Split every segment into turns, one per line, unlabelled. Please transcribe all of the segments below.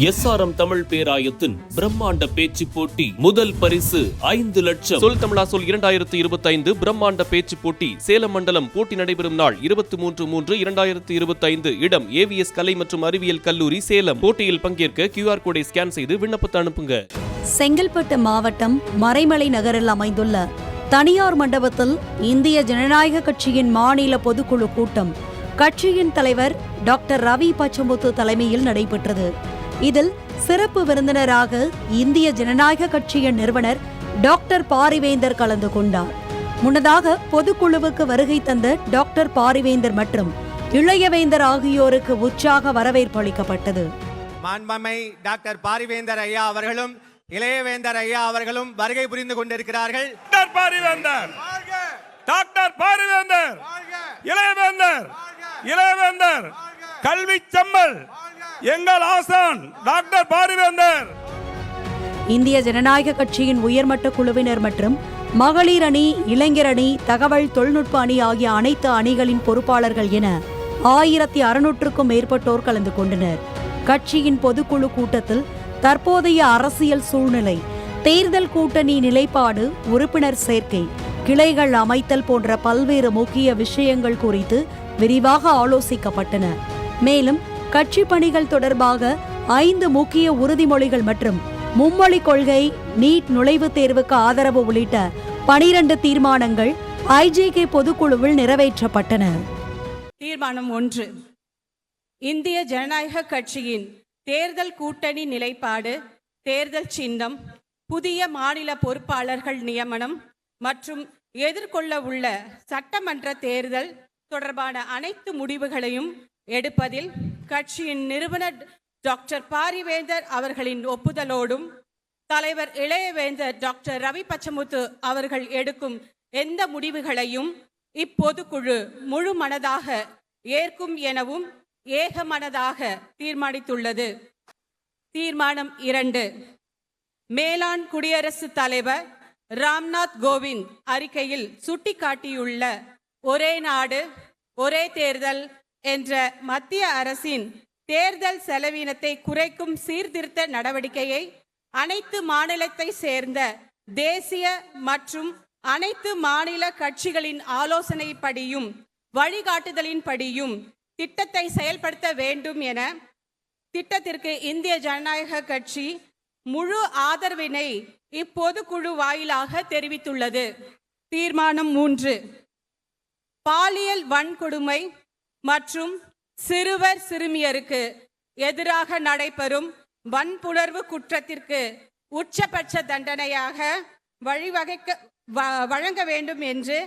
SRM Tamil பேராயத்தின் பிரம்மாண்ட பேச்சு போட்டி முதல் பரிசு 5 லட்சம். சொல் தமிழா சொல் 2025 பிரம்மாண்ட பேச்சு போட்டி சேலம் மண்டலம். போட்டி நடைபெறும் நாள் 23/3/2025. இடம் AVS கலை மற்றும் அறிவியல் கல்லூரி சேலம். போட்டியில் பங்கேற்க QR கோடை ஸ்கேன் செய்து விண்ணப்பத்தை அனுப்புங்க.
செங்கல்பட்டு மாவட்டம் மறைமலை நகரில் அமைந்துள்ள தனியார் மண்டபத்தில் இந்திய ஜனநாயக கட்சியின் மாநில பொதுக்குழு கூட்டம் கட்சியின் தலைவர் டாக்டர் ரவி பச்சமுத்து தலைமையில் நடைபெற்றது. இதில் சிறப்பு விருந்தினராக இந்திய ஜனநாயக கட்சியின் நிறுவனர் டாக்டர் பாரிவேந்தர் கலந்து கொண்டார். முன்னதாக பொதுக்குழுவுக்கு வருகை தந்த டாக்டர் பாரிவேந்தர் மற்றும் இளையவேந்தர் ஆகியோருக்கு உற்சாக வரவேற்பு அளிக்கப்பட்டது.
மாண்புமை டாக்டர் பாரிவேந்தர் ஐயா அவர்களும் இளையவேந்தர் ஐயா அவர்களும் வருகை புரிந்து கொண்டிருக்கிறார்கள்.
டாக்டர் பாரிவேந்தர், இளையவேந்தர் கல்வி செம்மல் எங்கள் ஆசான் டாக்டர் பாரிவேந்தர்.
இந்திய ஜனநாயக கட்சியின் உயர்மட்ட குழுவினர் மற்றும் மகளிர் அணி, இளைஞர் அணி, தகவல் தொழில்நுட்ப அணி ஆகிய அனைத்து அணிகளின் பொறுப்பாளர்கள் என 1600க்கும் மேற்பட்டோர் கலந்து கொண்டனர். கட்சியின் பொதுக்குழு கூட்டத்தில் தற்போதைய அரசியல் சூழ்நிலை, தேர்தல் கூட்டணி நிலைப்பாடு, உறுப்பினர் சேர்க்கை, கிளைகள் அமைத்தல் போன்ற பல்வேறு முக்கிய விஷயங்கள் குறித்து விரிவாக ஆலோசிக்கப்பட்டன. மேலும் கட்சி பணிகள் தொடர்பாக 5 முக்கிய உறுதிமொழிகள் மற்றும் மும்மொழி கொள்கை, நீட் நுழைவுத் தேர்வுக்கு ஆதரவு உள்ளிட்ட 12 தீர்மானங்கள் IJK பொதுக்குழுவில் நிறைவேற்றப்பட்டன.
தீர்மானம் 1. இந்திய ஜனநாயக கட்சியின் தேர்தல் கூட்டணி நிலைப்பாடு, தேர்தல் சின்னம், புதிய மாநில பொறுப்பாளர்கள் நியமனம் மற்றும் எதிர்கொள்ள உள்ள சட்டமன்ற தேர்தல் தொடர்பான அனைத்து முடிவுகளையும் எடுப்பதில் கட்சியின் நிறுவனர் டாக்டர் பாரிவேந்தர் அவர்களின் ஒப்புதலோடும் தலைவர் இளையவேந்தர் டாக்டர் ரவி பச்சமுத்து அவர்கள் எடுக்கும் எந்த முடிவுகளையும் இப்பொதுக்குழு முழு மனதாக ஏற்கும் எனவும் ஏகமனதாக தீர்மானித்துள்ளது. தீர்மானம் 2. மேலாண் குடியரசுத் தலைவர் ராம்நாத் கோவிந்த் அறிக்கையில் சுட்டிக்காட்டியுள்ள ஒரே நாடு ஒரே தேர்தல் என்ற மத்திய அரசின் தேர்தல் செலவினத்தை குறைக்கும் சீர்திருத்த நடவடிக்கையை அனைத்து மாநிலத்தை சேர்ந்த தேசிய மற்றும் அனைத்து மாநில கட்சிகளின் ஆலோசனைப்படியும் வழிகாட்டுதலின்படியும் திட்டத்தை செயல்படுத்த வேண்டும் என திட்டத்திற்கு இந்திய ஜனநாயக கட்சி முழு ஆதரவினை இப்பொதுக்குழு வாயிலாக தெரிவித்துள்ளது. தீர்மானம் 3. பாலியல் வன்கொடுமை மற்றும் சிறுவர் சிறுமியருக்கு எதிராக நடைபெறும் வன்புணர்வு குற்றத்திற்கு உச்சபட்ச தண்டனையாக வழங்க வேண்டும் என்று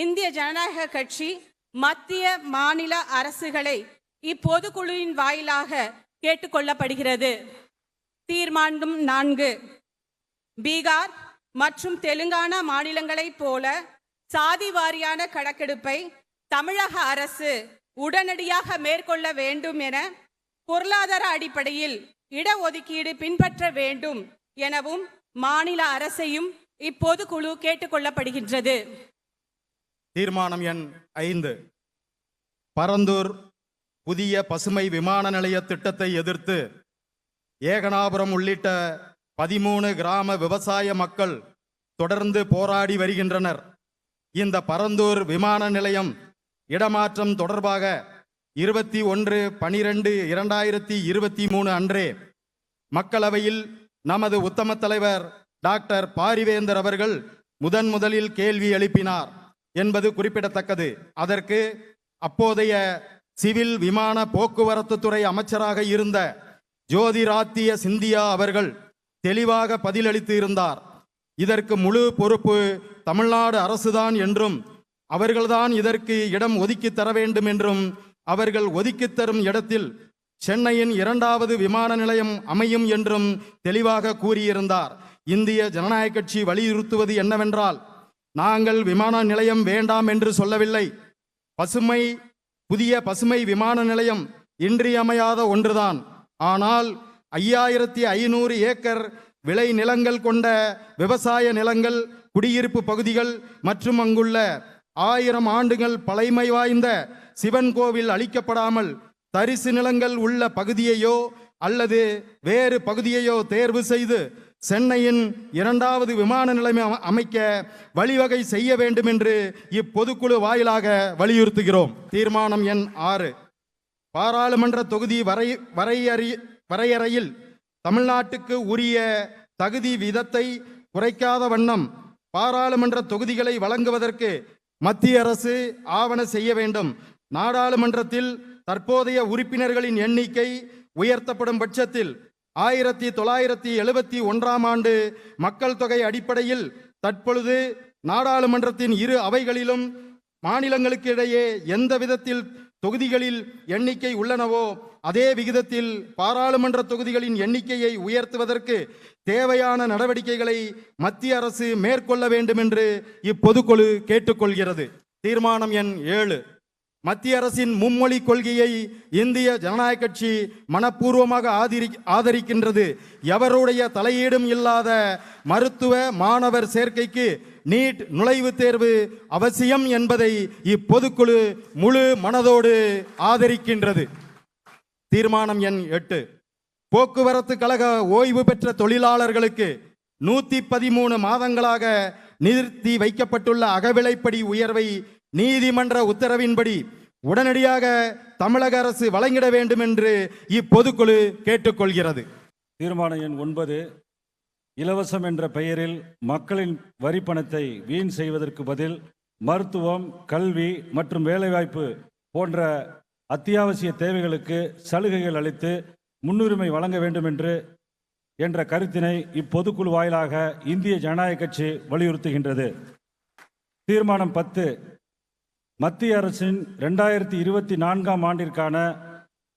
இந்திய ஜனநாயக கட்சி மத்திய மாநில அரசுகளை இப்பொதுக்குழுவின் வாயிலாக கேட்டுக்கொள்ளப்படுகிறது. தீர்மானம் 4. பீகார் மற்றும் தெலுங்கானா மாநிலங்களைப் போல சாதி வாரியான கணக்கெடுப்பை தமிழக அரசு உடனடியாக மேற்கொள்ள வேண்டும் என பொருளாதார அடிப்படையில் இடஒதுக்கீடு பின்பற்ற வேண்டும் எனவும் மாநில அரசையும் இப்பொதுக்குழு கேட்டுக்கொள்ளப்படுகின்றது.
தீர்மானம் எண் 5. பரந்தூர் புதிய பசுமை விமான நிலைய திட்டத்தை எதிர்த்து ஏகனாபுரம் உள்ளிட்ட 13 கிராம விவசாய மக்கள் தொடர்ந்து போராடி வருகின்றனர். இந்த பரந்தூர் விமான நிலையம் இடமாற்றம் தொடர்பாக 21/12/2023 அன்றே மக்களவையில் நமது உத்தம தலைவர் டாக்டர் பாரிவேந்தர் அவர்கள் முதலில் கேள்வி எழுப்பினார் என்பது குறிப்பிடத்தக்கது. அதற்கு அப்போதைய சிவில் விமான போக்குவரத்து துறை அமைச்சராக இருந்த ஜோதிராத்திய சிந்தியா அவர்கள் தெளிவாக பதிலளித்து இருந்தார். இதற்கு முழு பொறுப்பு தமிழ்நாடு அரசுதான் என்றும் அவர்கள்தான் இதற்கு இடம் ஒதுக்கி தர வேண்டும் என்றும் அவர்கள் ஒதுக்கி தரும் இடத்தில் சென்னையின் 2வது விமான நிலையம் அமையும் என்றும் தெளிவாக கூறியிருந்தார். இந்திய ஜனநாயக கட்சி வலியுறுத்துவது என்னவென்றால், நாங்கள் விமான நிலையம் வேண்டாம் என்று சொல்லவில்லை. புதிய பசுமை விமான நிலையம் இன்றியமையாத ஒன்றுதான். ஆனால் 5500 ஏக்கர் விளை நிலங்கள் கொண்ட விவசாய நிலங்கள், குடியிருப்பு பகுதிகள் மற்றும் அங்குள்ள 1000 ஆண்டுகள் பழைமை வாய்ந்த சிவன் கோவில் அளிக்கப்படாமல் தரிசு நிலங்கள் உள்ள பகுதியையோ அல்லது வேறு பகுதியையோ தேர்வு செய்து சென்னையின் 2வது விமான நிலையம் அமைக்க வழிவகை செய்ய வேண்டும் என்று இப்பொதுக்குழு வாயிலாக வலியுறுத்துகிறோம். தீர்மானம் எண் 6. பாராளுமன்ற தொகுதி வரையறையில் தமிழ்நாட்டுக்கு உரிய தகுதி வீதத்தை குறைக்காத வண்ணம் பாராளுமன்ற தொகுதிகளை வழங்குவதற்கு மத்திய அரசு ஆவண செய்ய வேண்டும். நாடாளுமன்றத்தில் தற்போதைய உறுப்பினர்களின் எண்ணிக்கை உயர்த்தப்படும் பட்சத்தில் 1971ஆம் ஆண்டு மக்கள் தொகை அடிப்படையில் தற்பொழுது நாடாளுமன்றத்தின் இரு அவைகளிலும் மாநிலங்களுக்கு இடையே எந்த விதத்தில் தொகுதிகளில் எண்ணிக்கை உள்ளனவோ அதே விகிதத்தில் பாராளுமன்ற தொகுதிகளின் எண்ணிக்கையை உயர்த்துவதற்கு தேவையான நடவடிக்கைகளை மத்திய அரசு மேற்கொள்ள வேண்டும் என்று இப்பொதுக்குழு கேட்டுக்கொள்கிறது. தீர்மானம் எண் 7. மத்திய அரசின் மும்மொழி கொள்கையை இந்திய ஜனநாயக கட்சி மனப்பூர்வமாக ஆதரிக்கின்றது. எவருடைய தலையீடும் இல்லாத மருத்துவ மாணவர் சேர்க்கைக்கு நீட் நுழைவுத் தேர்வு அவசியம் என்பதை இப்பொதுக்குழு முழு மனதோடு ஆதரிக்கின்றது. தீர்மானம் எண் 8. போக்குவரத்து கழக ஓய்வு பெற்ற தொழிலாளர்களுக்கு 113 மாதங்களாக நிறுத்தி வைக்கப்பட்டுள்ள அகவிலைப்படி உயர்வை நீதிமன்ற உத்தரவின்படி உடனடியாக தமிழக அரசு வழங்கிட வேண்டும் என்று இப்பொதுக்குழு கேட்டுக்கொள்கிறது.
தீர்மானம் எண் 9. இலவசம் என்ற பெயரில் மக்களின் வரி பணத்தை வீண் செய்வதற்கு பதில் மருத்துவம், கல்வி மற்றும் வேலைவாய்ப்பு போன்ற அத்தியாவசிய தேவைகளுக்கு சலுகைகள் அளித்து முன்னுரிமை வழங்க வேண்டும் என்ற கருத்தினை இப்பொதுக்குழு வாயிலாக இந்திய ஜனநாயக கட்சி வலியுறுத்துகின்றது. தீர்மானம் 10. மத்திய அரசின் 2024ஆம் ஆண்டிற்கான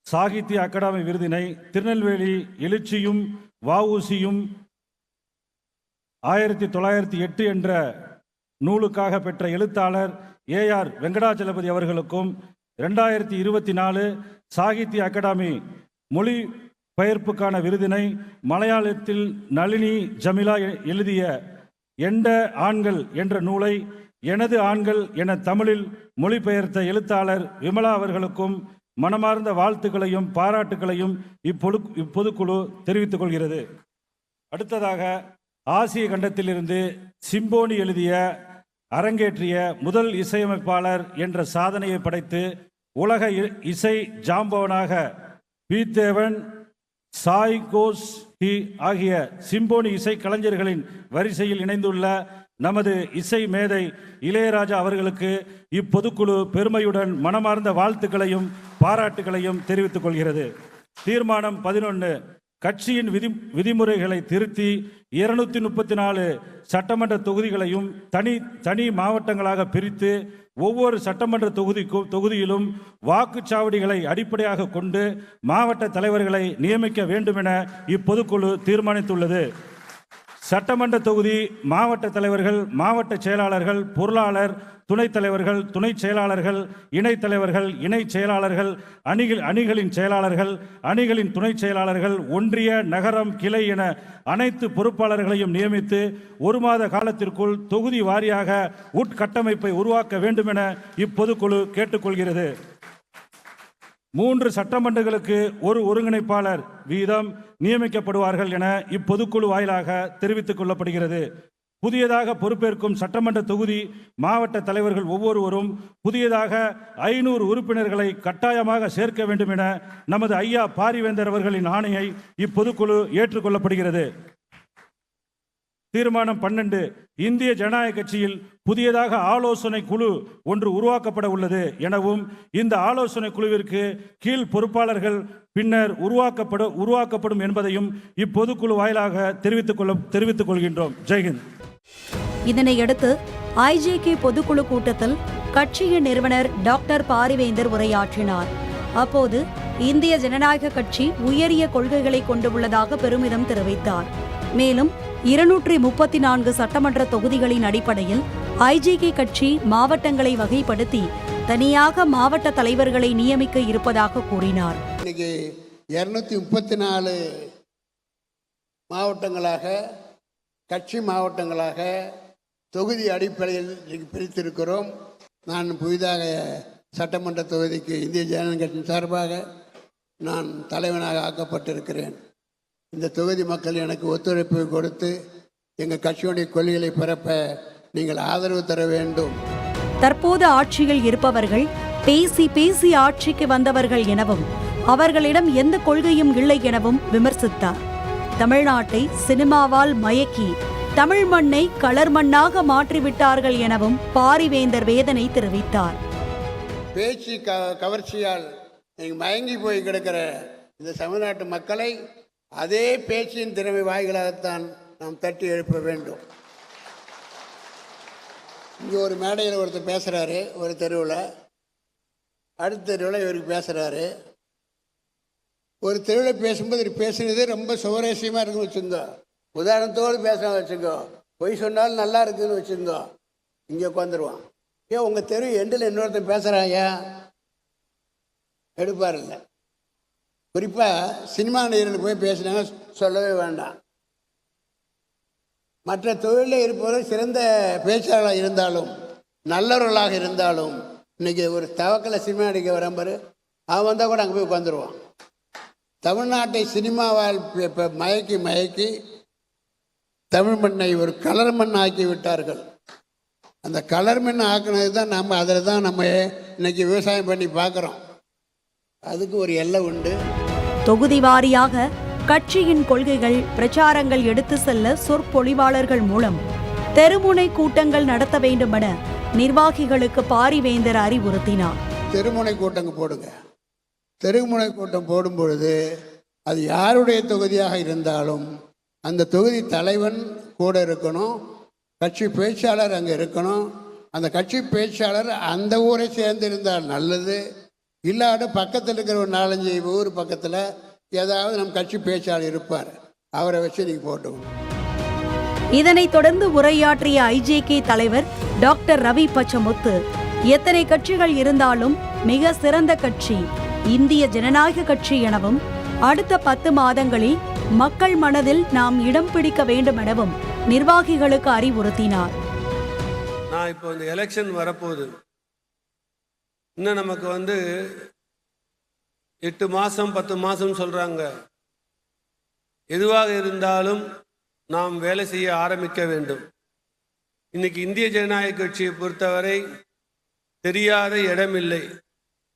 சாகித்ய அகாடமி விருதினை திருநெல்வேலி எழுச்சியும் வஉசியும் 1908 என்ற நூலுக்காக பெற்ற எழுத்தாளர் AR வெங்கடாச்சலபதி அவர்களுக்கும் 2024 சாகித்ய அகாடமி மொழி பெயர்ப்புக்கான விருதினை மலையாளத்தில் நளினி ஜமிலா எழுதிய எண்ட ஆண்கள் என்ற நூலை எனது ஆண்கள் என தமிழில் மொழிபெயர்த்த எழுத்தாளர் விமலா அவர்களுக்கும் மனமார்ந்த வாழ்த்துக்களையும் பாராட்டுக்களையும் இப்பொதுக்குழு தெரிவித்துக் கொள்கிறது. அடுத்ததாக ஆசிய கண்டத்திலிருந்து சிம்போனி எழுதிய அரங்கேற்றிய முதல் இசையமைப்பாளர் என்ற சாதனையை படைத்து உலக இசை ஜாம்பவனாக பீத்தேவன், சாய் கோஸ் ஆகிய சிம்போனி இசை கலைஞர்களின் வரிசையில் இணைந்துள்ள நமது இசை மேதை இளையராஜா அவர்களுக்கு இப்பொதுக்குழு பெருமையுடன் மனமார்ந்த வாழ்த்துக்களையும் பாராட்டுகளையும் தெரிவித்துக் கொள்கிறது. தீர்மானம் 11. கட்சியின் விதிமுறைகளை திருத்தி 234 சட்டமன்ற தொகுதிகளையும் தனி மாவட்டங்களாக பிரித்து ஒவ்வொரு சட்டமன்ற தொகுதியிலும் வாக்குச்சாவடிகளை அடிப்படையாக கொண்டு மாவட்ட தலைவர்களை நியமிக்க வேண்டும் என இப்பொதுக்குழு தீர்மானித்துள்ளது. சட்டமன்ற தொகுதி மாவட்ட தலைவர்கள், மாவட்ட செயலாளர்கள், பொருளாளர், துணைத் தலைவர்கள், துணை செயலாளர்கள், இணைத் தலைவர்கள், இணை செயலாளர்கள், அணிகளின் செயலாளர்கள், அணிகளின் துணை செயலாளர்கள், ஒன்றிய, நகரம், கிளை என அனைத்து பொறுப்பாளர்களையும் நியமித்து 1 மாத காலத்திற்குள் தொகுதி வாரியாக உட்கட்டமைப்பை உருவாக்க வேண்டும் என இப்பொதுக்குழு கேட்டுக்கொள்கிறது. 3 சட்டமன்றங்களுக்கு ஒரு ஒருங்கிணைப்பாளர் வீதம் நியமிக்கப்படுவார்கள் என இப்பொதுக்குழு வாயிலாக தெரிவித்துக் கொள்ளப்படுகிறது. புதியதாக பொறுப்பேற்கும் சட்டமன்ற தொகுதி மாவட்ட தலைவர்கள் ஒவ்வொருவரும் புதியதாக 500 உறுப்பினர்களை கட்டாயமாக சேர்க்க வேண்டும் என நமது ஐயா பாரிவேந்தர் அவர்களின் ஆணையை இப்பொதுக்குழு ஏற்றுக்கொள்ளப்படுகிறது. தீர்மானம் 12. இந்திய ஜனநாயக கட்சியில் புதியதாக ஆலோசனை குழு ஒன்று உருவாக்கப்பட உள்ளது எனவும் இந்த ஆலோசனை குழுவிற்கு கீழ் பொறுப்பாளர்கள் பின்னர் உருவாக்கப்படும் என்பதையும் இப்பொதுக்குழு வாயிலாக தெரிவித்துக் கொள்கின்றோம். ஜெய்ஹிந்த்.
இதனையடுத்து IJK பொதுக்குழு கூட்டத்தில் கட்சியின் நிறுவனர் டாக்டர் பாரிவேந்தர் உரையாற்றினார். அப்போது இந்திய ஜனநாயக கட்சி உயரிய கொள்கைகளை கொண்டுள்ளதாக பெருமிதம் தெரிவித்தார். மேலும் 234 சட்டமன்ற தொகுதிகளின் அடிப்படையில் IJK கட்சி மாவட்டங்களை வகைப்படுத்தி தனியாக மாவட்ட தலைவர்களை நியமிக்க இருப்பதாக கூறினார்.
இன்னைக்கு 234 மாவட்டங்களாக, கட்சி மாவட்டங்களாக தொகுதி அடிப்படையில் பிரித்திருக்கிறோம். நான் புதிதாக சட்டமன்ற தொகுதிக்கு இந்திய ஜனநாயக கட்சி சார்பாக நான் தலைவனாக ஆக்கப்பட்டிருக்கிறேன். இந்த தொகுதி மக்கள் எனக்கு ஒத்துழைப்பு கொடுத்து எங்கள் கட்சியுடைய கொள்கைகளை பரப்ப நீங்கள் ஆதரவு தர வேண்டும்.
தற்போது ஆட்சியில் இருப்பவர்கள் பேசி பேசி ஆட்சிக்கு வந்தவர்கள் எனவும் அவர்களிடம் எந்த கொள்கையும் இல்லை எனவும் விமர்சித்தார். தமிழ்நாட்டை சினிமாவால் மயக்கி தமிழ் மண்ணை கலர் மண்ணாக மாற்றிவிட்டார்கள் எனவும் பாரிவேந்தர் வேதனை தெரிவித்தார்.
பேச்சு கவர்ச்சியால் நீங்கள் மயங்கி போய் கிடக்கிற இந்த தமிழ்நாட்டு மக்களை அதே பேச்சின் திறமை வாய்களாகத்தான் நாம் தட்டி எழுப்ப வேண்டும். இங்கே ஒரு மேடையில் ஒருத்தர் பேசுகிறாரு, ஒரு தெருவில், அடுத்த தெருவில் இவருக்கு பேசுகிறாரு. ஒரு தெருவில் பேசும்போது இவர் பேசுனது ரொம்ப சுவரேசியமாக இருக்குன்னு வச்சுருந்தோ, உதாரணத்தோடு பேசுகிறோம் வச்சுக்கோ, பொய் சொன்னாலும் நல்லா இருக்குன்னு வச்சுருந்தோ, இங்கே உட்காந்துருவான். ஏன் உங்கள் தெரு எண்டில் இன்னொருத்தன் பேசுகிறாங்க எடுப்பார் இல்லை. குறிப்பாக சினிமா நடிகர்கள் போய் பேசினாங்க சொல்லவே வேண்டாம். மற்ற தொழிலில் இருப்பவர்கள் சிறந்த பேச்சாளராக இருந்தாலும் நல்லவர்களாக இருந்தாலும் இன்றைக்கி ஒரு தவக்கலை சினிமா நடிக்க வரம்பரு அவன் வந்தால் கூட அங்கே போய் உட்காந்துருவான். தமிழ்நாட்டை சினிமாவால் இப்போ மயக்கி தமிழ் மண்ணை ஒரு கலர் மண் ஆக்கி விட்டார்கள். அந்த கலர் மண் ஆக்கினது தான் நம்ம அதில் தான் நம்ம இன்னைக்கு விவசாயம் பண்ணி பார்க்குறோம். அதுக்கு ஒரு எல்லை உண்டு.
தொகுதி வாரியாக கட்சியின் கொள்கைகள் பிரச்சாரங்கள் எடுத்து செல்ல சொற்பொழிவாளர்கள் மூலம் தெருமுனை கூட்டங்கள் நடத்த வேண்டுமென நிர்வாகிகளுக்கு பாரிவேந்தர் அறிவுறுத்தினார்.
தெருமுனை கூட்டங்கள் போடுங்க. தெருமுனை கூட்டம் போடும் பொழுது அது யாருடைய தொகுதியாக இருந்தாலும் அந்த தொகுதி தலைவன் கூட இருக்கணும், கட்சி பேச்சாளர் அங்கே இருக்கணும். அந்த கட்சி பேச்சாளர் அந்த ஊரை சேர்ந்திருந்தால் நல்லது. இல்லாத பக்கத்தில் இருக்கிற ஒரு 4-5 ஊர் பக்கத்தில் ஏதாவது நம் கட்சி பேச்சாளர் இருப்பார், அவரை வச்சு நீங்கள் போட்டுக்கணும்.
இதனைத் தொடர்ந்து உரையாற்றிய ஐஜேகே தலைவர் டாக்டர் ரவி பச்சமுத்து, எத்தனை கட்சிகள் இருந்தாலும் மிக சிறந்த கட்சி இந்திய ஜனநாயக கட்சி எனவும் அடுத்த 10 மாதங்களில் மக்கள் மனதில் நாம் இடம் பிடிக்க வேண்டும் எனவும் நிர்வாகிகளுக்கு அறிவுறுத்தினார்.
நான் இப்போ இந்த எலெக்ஷன் வரப்போகுது. இன்னும் நமக்கு 8 மாதம் 10 மாதம் சொல்கிறாங்க. எதுவாக இருந்தாலும் நாம் வேலை செய்ய ஆரம்பிக்க வேண்டும். இன்னைக்கு இந்திய ஜனநாயக கட்சியை பொறுத்தவரை தெரியாத இடமில்லை.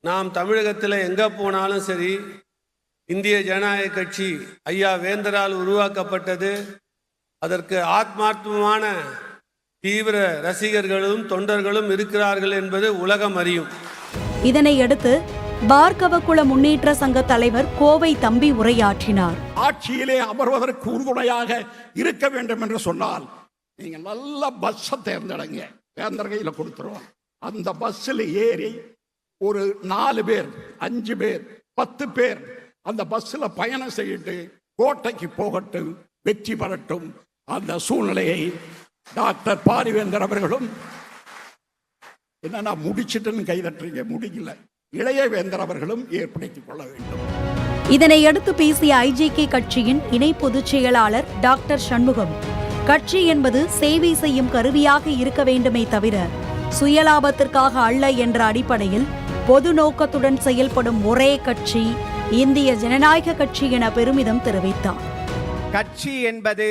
நாம் தமிழகத்தில் எங்கே போனாலும் சரி, இந்திய ஜனநாயக கட்சி ஐயா வேந்தரால் உருவாக்கப்பட்டது. அதற்கு ஆத்மார்த்தமான தீவிர ரசிகர்களும் தொண்டர்களும் இருக்கிறார்கள் என்பது உலகம் அறியும்.
இதனையடுத்து பார்கவகுல முன்னேற்ற சங்க தலைவர் கோவை தம்பி உரையாற்றினார்.
ஆட்சியிலே அமர்வதற்கு உறுதுணையாக இருக்க வேண்டும் என்று சொன்னால் நீங்க நல்ல பஸ்ஸை தேர்ந்தெடுங்க. வேந்தர் கையில் கொடுத்துருவோம். அந்த பஸ்ஸில் ஏறி ஒரு 4 பேர் 5 பேர் 10 பேர் அந்த பஸ்ஸில் பயணம் செய்யிட்டு கோட்டைக்கு போகட்டும், வெற்றி பெறட்டும். அந்த சூழ்நிலையை டாக்டர் பாரிவேந்தர் அவர்களும் என்னன்னா முடிச்சிட்டுன்னு கைதட்டுறீங்க, முடியல, இளைய வேந்தர் அவர்களும் ஏற்படுத்திக் கொள்ள வேண்டும்.
இதனையடுத்து பேசிய ஐஜேகே கட்சியின் இணை பொதுச் செயலாளர் டாக்டர் சண்முகம், கட்சி என்பது சேவை செய்யும் கருவியாக இருக்க வேண்டுமே தவிர சுயலாபத்திற்காக அல்ல என்ற அடிப்படையில் பொது நோக்கத்துடன் செயல்படும் ஒரே கட்சி இந்திய ஜனநாயக கட்சி என பெருமிதம் தெரிவித்தார்.
கட்சி என்பது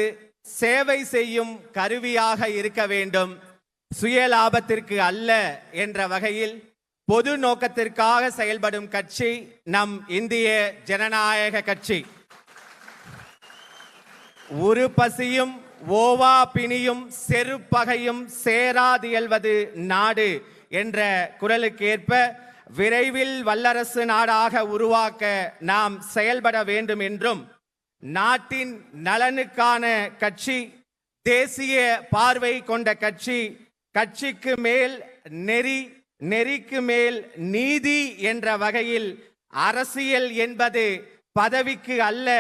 சேவை செய்யும் கருவியாக இருக்க வேண்டும், சுயலாபத்திற்கு அல்ல என்ற வகையில் பொது நோக்கத்திற்காக செயல்படும் கட்சி நம் இந்திய ஜனநாயக கட்சி. ஒரு பசியும் ஓவா பிணியும் செருப்பகையும் சேராதியல்வது நாடு என்ற குரலுக்கேற்ப விரைவில் வல்லரசு நாடாக உருவாக்க நாம் செயல்பட வேண்டும் என்றும், நாட்டின் நலனுக்கான கட்சி, தேசிய பார்வை கொண்ட கட்சி, கட்சிக்கு மேல் நெறி, நெறிக்கு மேல் நீதி என்ற வகையில் அரசியல் என்பது பதவிக்கு அல்ல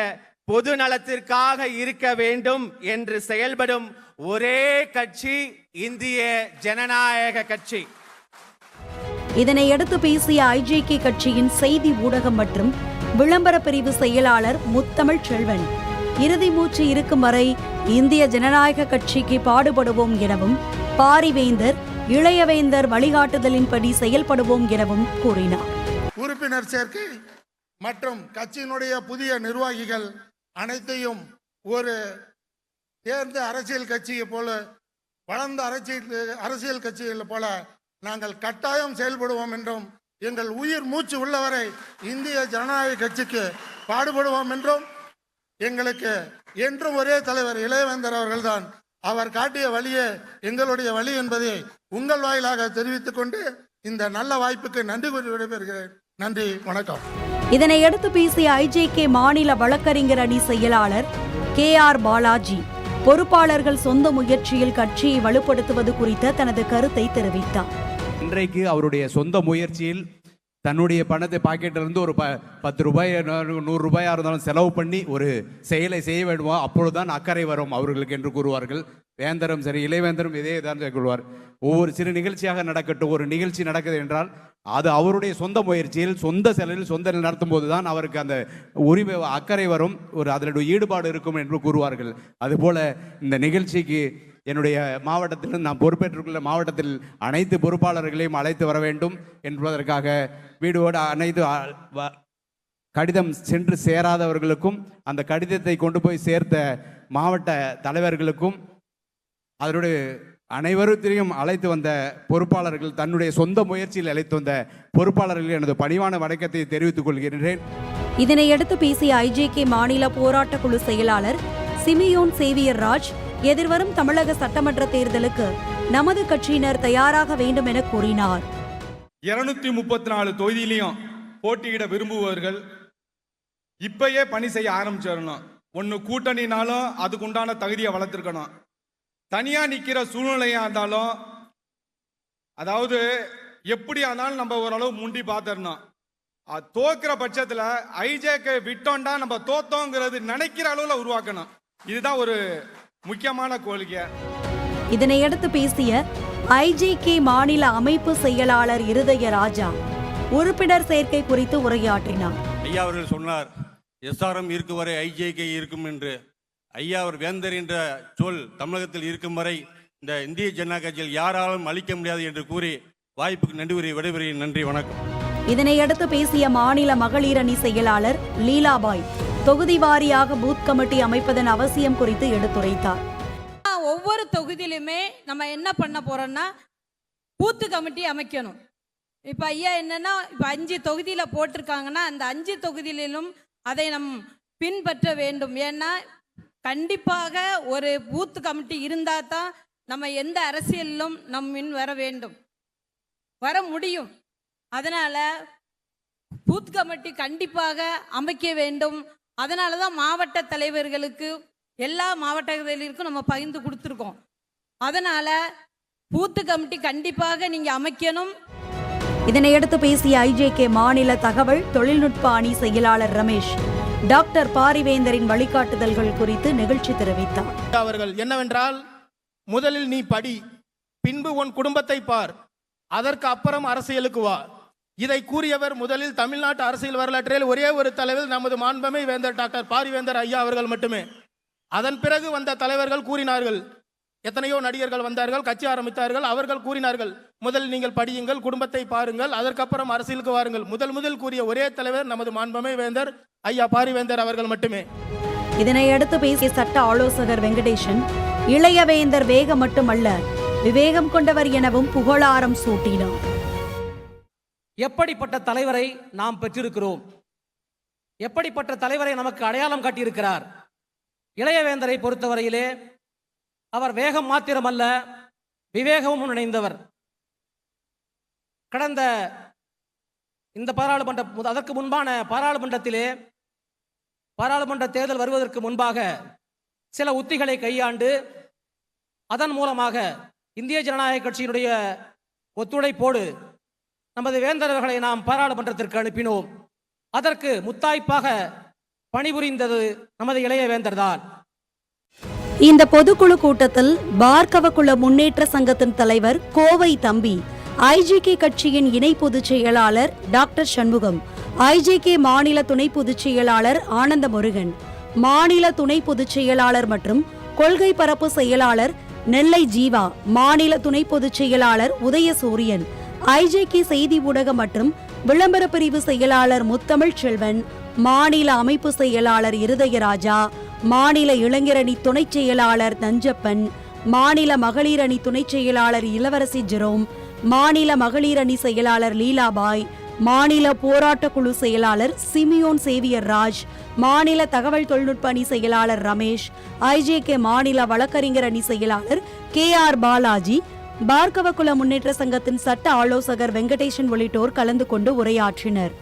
பொது நலத்திற்காக இருக்க வேண்டும் என்று செயல்படும் ஒரே கட்சி இந்திய ஜனநாயக கட்சி.
இதனையடுத்து பேசிய ஐஜேகே கட்சியின் செய்தி ஊடகம் மற்றும் விளம்பர பிரிவு செயலாளர் முத்தமிழ் செல்வன், இறுதி மூச்சு இருக்கும் வரை இந்திய ஜனநாயக கட்சிக்கு பாடுபடுவோம் எனவும் பாரிவேந்தர் இளையவேந்தர் வழிகாட்டுதலின்படி செயல்படுவோம் எனவும் கூறினார்.
உறுப்பினர் சேர்க்கை
மற்றும் கட்சியினுடைய புதிய நிர்வாகிகள் அனைத்தையும் ஒரு தேர்ந்த அரசியல் கட்சியை போல, வளர்ந்த அரசியல் கட்சிகள் போல நாங்கள் கட்டாயம் செயல்படுவோம் என்றும், எங்கள் உயிர் மூச்சு உள்ளவரை இந்திய ஜனநாயக கட்சிக்கு பாடுபடுவோம் என்றும், எங்களுக்கு என்றும் ஒரே தலைவர் இளையவேந்தர் அவர்கள்தான், அவர் காட்டிய வழியே எங்களுடைய வழி என்பதை உங்கள் வாயிலாக தெரிவித்துக் கொண்டு இந்த நல்ல வாய்ப்புக்கு நன்றி கூறி விடைபெறுகிறேன். நன்றி, வணக்கம்.
இதனையடுத்து பேசிய ஐஜேகே மாநில வழக்கறிஞர் அணி செயலாளர் KR பாலாஜி பொறுப்பாளர்கள் சொந்த முயற்சியில் கட்சியை வலுப்படுத்துவது குறித்த தனது கருத்தை தெரிவித்தார்.
இன்றைக்கு அவருடைய சொந்த முயற்சியில் தன்னுடைய பணத்தை பாக்கெட்டிலிருந்து ஒரு 10 ரூபாய் 100 ரூபாயா இருந்தாலும் செலவு பண்ணி ஒரு செயலை செய்ய வேண்டுமோ அப்பொழுதுதான் அக்கறை வரும் அவர்களுக்கு என்று கூறுவார்கள். வேந்தரும் சரி, இளைவேந்தரும் இதே தான் கூறுவார். ஒவ்வொரு சிறு நிகழ்ச்சியாக நடக்கட்டும், ஒரு நிகழ்ச்சி நடக்குது என்றால் அது அவருடைய சொந்த முயற்சியில் சொந்த செலவில் சொந்த நடத்தும் போது தான் அவருக்கு அந்த உரிமை அக்கறை வரும், ஒரு அதனுடைய ஈடுபாடு இருக்கும் என்று கூறுவார்கள். அதுபோல இந்த நிகழ்ச்சிக்கு என்னுடைய மாவட்டத்தில் நான் பொறுப்பேற்றுள்ள மாவட்டத்தில் அனைத்து பொறுப்பாளர்களையும் அழைத்து வர வேண்டும் என்பதற்காக வீடோடு அனைத்து கடிதம் சென்று சேராதவர்களுக்கும் அந்த கடிதத்தை கொண்டு போய் சேர்த்த மாவட்ட தலைவர்களுக்கும் அதனுடைய அனைவருத்தையும் அழைத்து வந்த பொறுப்பாளர்கள், தன்னுடைய சொந்த முயற்சியில் அழைத்து வந்த பொறுப்பாளர்கள் எனது பணிவான வணக்கத்தை தெரிவித்துக் கொள்கிறேன்.
இதனையடுத்து பேசிய ஐஜேகே மாநில போராட்ட குழு செயலாளர் சிமியோன் சேவியர் ராஜ் எதிர்வரும் தமிழக சட்டமன்ற தேர்தலுக்கு நமது கட்சியினர் தயாராக வேண்டும் என கூறினார்.
234 தொகுதியிலையும் போட்டியிட விரும்புபவர்கள் இப்பயே பணி செய்ய ஆரம்பிச்சிடணும். ஒன்று கூட்டணினாலும் அதுக்குண்டான தகுதியை வளர்த்துருக்கணும். தனியா நிற்கிற சூழ்நிலையா இருந்தாலும், அதாவது எப்படி ஆனாலும் நம்ம ஓரளவு முண்டி பார்த்துடணும். தோக்குற பட்சத்தில் ஐஜேகே விட்டோண்டா நம்ம தோத்தோங்கிறது நினைக்கிற அளவில் உருவாக்கணும். இதுதான் ஒரு முக்கியமான கோரிக்கை.
இதனையடுத்து பேசிய ஐஜேகே மாநில அமைப்பு செயலாளர் இருதய ராஜா உறுப்பினர் சேர்க்கை குறித்து உரையாற்றினார்.
ஐயா அவர்கள் சொன்னார், SRM இருக்கும் வரை ஐஜேகே இருக்கும் என்று. ஐயா அவர் வேந்தர் என்ற சொல் தமிழகத்தில் இருக்கும் வரை இந்த இந்திய ஜனநாயக கட்சியில் யாராலும் அளிக்க முடியாது என்று கூறி வாய்ப்புக்கு நன்றி கூறி விடைபெறுகிறேன். நன்றி, வணக்கம்.
இதனையடுத்து பேசிய மாநில மகளிர் அணி செயலாளர் லீலாபாய் தொகுதி வாரியாக பூத் கமிட்டி அமைப்பதன் அவசியம் குறித்து எடுத்துரைத்தார்.
ஒவ்வொரு தொகுதியிலுமே நம்ம என்ன பண்ண போறோம்னா பூத்து கமிட்டி அமைக்கணும். இப்போ ஐயா என்னன்னா, இப்போ 5 தொகுதியில் போட்டிருக்காங்கன்னா அந்த 5 தொகுதியிலும் அதை நம் பின்பற்ற வேண்டும். ஏன்னா கண்டிப்பாக ஒரு பூத்து கமிட்டி இருந்தால் தான் நம்ம எந்த அரசியலிலும் நம் முன் வர முடியும். அதனால் பூத் கமிட்டி கண்டிப்பாக அமைக்க வேண்டும். அதனால தான் மாவட்ட தலைவர்களுக்கு எல்லா மாவட்டங்களிலும் நம்ம பகிர்ந்து கொடுத்துருக்கோம். அதனால் பூத்து கமிட்டி கண்டிப்பாக நீங்கள் அமைக்கணும்.
இதனையடுத்து பேசிய ஐஜேகே மாநில தகவல் தொழில்நுட்ப அணி செயலாளர் ரமேஷ் டாக்டர் பாரிவேந்தரின் வழிகாட்டுதல்கள் குறித்து நிகழ்ச்சி தெரிவித்தார்.
அவர்கள் என்னவென்றால், முதலில் நீ படி, பின்பு உன் குடும்பத்தை பார், அதற்கு அப்புறம் அரசியலுக்கு வா. இதை கூறியவர் முதலில் தமிழ்நாட்டு அரசியல் வரலாற்றில் ஒரே ஒரு தலைவர், நமது மாண்புமை வேந்தர் டாக்டர் பாரிவேந்தர் ஐயா அவர்கள் மட்டுமே. அதன் பிறகு வந்த தலைவர்கள் கூறினார்கள், எத்தனையோ நடிகர்கள் வந்தார்கள், கட்சி ஆரம்பித்தார்கள், அவர்கள் கூறினார்கள், முதல் நீங்கள் படியுங்கள், குடும்பத்தை பாருங்கள், அதற்கப்புறம் அரசியலுக்கு வாருங்கள். முதல் கூறிய ஒரே தலைவர் நமது மாண்புமை வேந்தர் ஐயா பாரிவேந்தர் அவர்கள் மட்டுமே.
இதனையடுத்து பேசிய சட்ட ஆலோசகர் வெங்கடேசன், இளையவேந்தர் வேகம் மட்டுமல்ல விவேகம் கொண்டவர் எனவும் புகழாரம் சூட்டினார்.
எப்படிப்பட்ட தலைவரை நாம் பெற்றிருக்கிறோம், எப்படிப்பட்ட தலைவரை நமக்கு அடையாளம் காட்டியிருக்கிறார். இளையவேந்தரை பொறுத்தவரையிலே அவர் வேகம் மாத்திரமல்ல விவேகமும் இணைந்தவர். கடந்த இந்த அதற்கு முன்பான பாராளுமன்றத்திலே பாராளுமன்ற தேர்தல் வருவதற்கு முன்பாக சில உத்திகளை கையாண்டு அதன் மூலமாக இந்திய ஜனநாயக கட்சியினுடைய ஒத்துழைப்போடு நமது வேந்தர்களை நாம் பாராளுமன்றத்திற்கு அனுப்பினோம். அதற்கு முத்தாய்ப்பாக பணிபுரிந்தது நமது இளைய வேந்தர் தான்.
இந்த பொதுக்குழு கூட்டத்தில் பார்கவகுல முன்னேற்ற சங்கத்தின் தலைவர் கோவை தம்பி, ஐஜேகே கட்சியின் இணை பொதுச் செயலாளர் டாக்டர் சண்முகம், ஐஜேகே மாநில துணை பொதுச் செயலாளர் ஆனந்த முருகன், மாநில துணை பொதுச் செயலாளர் மற்றும் கொள்கை பரப்பு செயலாளர் நெல்லை ஜீவா, மாநில துணை பொதுச் செயலாளர் உதயசூரியன், ஐஜேகே செய்தி ஊடக மற்றும் விளம்பர பிரிவு செயலாளர் முத்தமிழ் செல்வன், மாநில அமைப்பு செயலாளர் இருதயராஜா, மாநில இளைஞரணி துணை செயலாளர் நஞ்சப்பன், மாநில மகளிர் அணி துணை செயலாளர் இளவரசி ஜெரோம், மாநில மகளிர் அணி செயலாளர் லீலாபாய், மாநில போராட்ட குழு செயலாளர் சிமியோன் சேவியர் ராஜ், மாநில தகவல் தொழில்நுட்ப அணி செயலாளர் ரமேஷ், IJK மாநில வழக்கறிஞர் அணி செயலாளர் KR பாலாஜி, பார்கவகுல முன்னேற்ற சங்கத்தின் சட்ட ஆலோசகர் வெங்கடேசன் உள்ளிட்டோர் கலந்து கொண்டு உரையாற்றினர்.